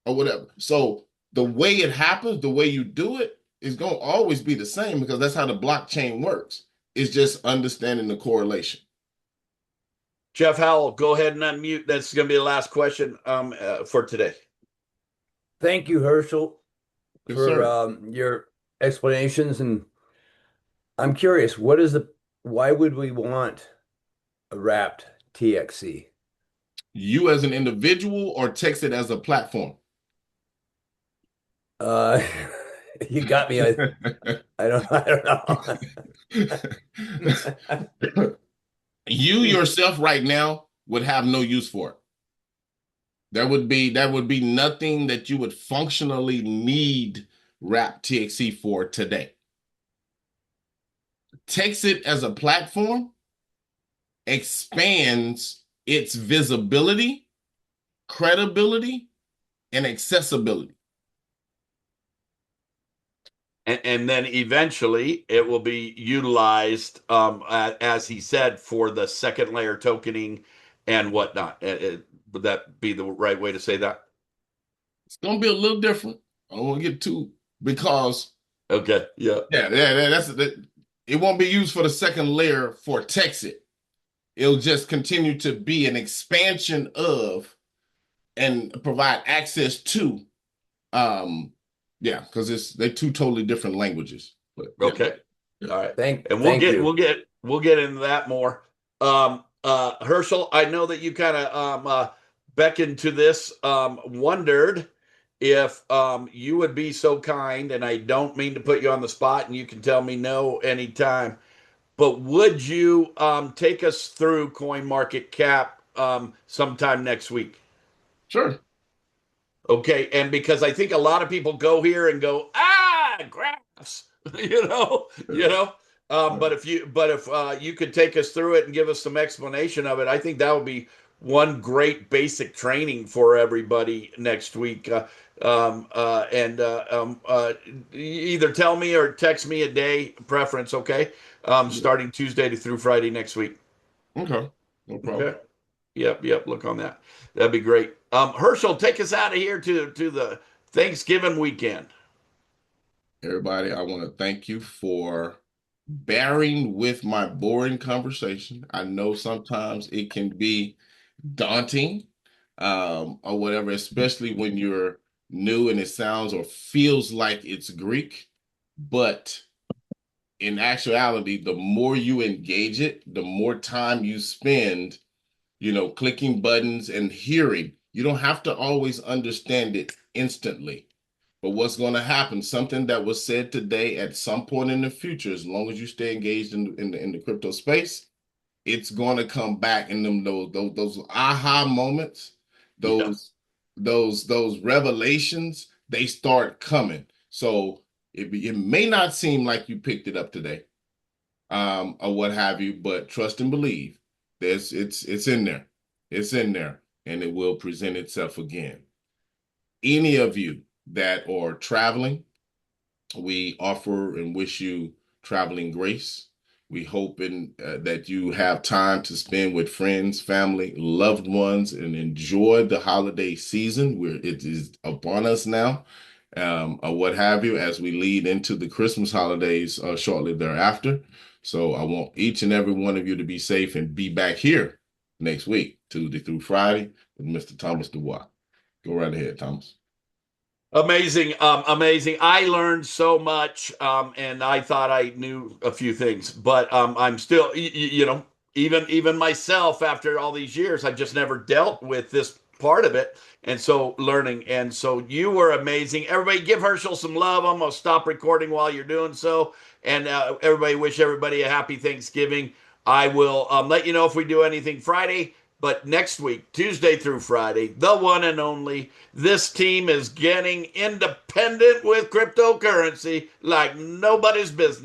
or whatever. So the way it happens, the way you do it is going to always be the same, because that's how the blockchain works. It's just understanding the correlation. Jeff Howell, go ahead and unmute. That's going to be the last question for today. Thank you, Herschel, Yes, for your explanations. And I'm curious, why would we want a wrapped TXC? You as an individual, or Texit as a platform? You got me. I don't know. You yourself right now would have no use for it. That would be nothing that you would functionally need wTXC for today. Texit as a platform expands its visibility, credibility, and accessibility. And then eventually it will be utilized, as he said, for the second layer tokening and whatnot. Would that be the right way to say that? It's going to be a little different. I don't want to get too, because okay, yeah, it won't be used for the second layer for Texit. It'll just continue to be an expansion of and provide access to. Because they're two totally different languages. But, okay, all right. Thank we'll you. get into that more. Herschel, I know that you kind of beckoned to this. Wondered if you would be so kind, and I don't mean to put you on the spot, and you can tell me no anytime, but would you take us through Coin Market Cap sometime next week? Sure. Okay, and because I think a lot of people go here and go, graphs, you know. But if you could take us through it and give us some explanation of it, I think that would be one great basic training for everybody next week. Either tell me or text me a day preference, okay? Starting Tuesday to through Friday next week. Okay. No problem. Okay. Yep. Look on that. That'd be great. Herschel, take us out of here to the Thanksgiving weekend. Everybody, I want to thank you for bearing with my boring conversation. I know sometimes it can be daunting, or whatever, especially when you're new and it sounds or feels like it's Greek. But in actuality, the more you engage it, the more time you spend, clicking buttons and hearing. You don't have to always understand it instantly. But what's going to happen, something that was said today at some point in the future, as long as you stay engaged in the crypto space, it's going to come back in those aha moments, Yeah. those revelations, they start coming. So it may not seem like you picked it up today, or what have you, but trust and believe. It's in there. It's in there, and it will present itself again. Any of you that are traveling, we offer and wish you traveling grace. We hope that you have time to spend with friends, family, loved ones, and enjoy the holiday season where it is upon us now, or what have you, as we lead into the Christmas holidays shortly thereafter. So I want each and every one of you to be safe and be back here next week, Tuesday through Friday, with Mr. Thomas Dubois. Go right ahead, Thomas. Amazing. I learned so much, and I thought I knew a few things, but I'm still, even myself after all these years, I've just never dealt with this part of it, and so learning. And so you were amazing. Everybody, give Herschel some love. I'm gonna stop recording while you're doing so, and everybody wish everybody a happy Thanksgiving. I will let you know if we do anything Friday. But next week, Tuesday through Friday, the one and only, this team is getting independent with cryptocurrency like nobody's business.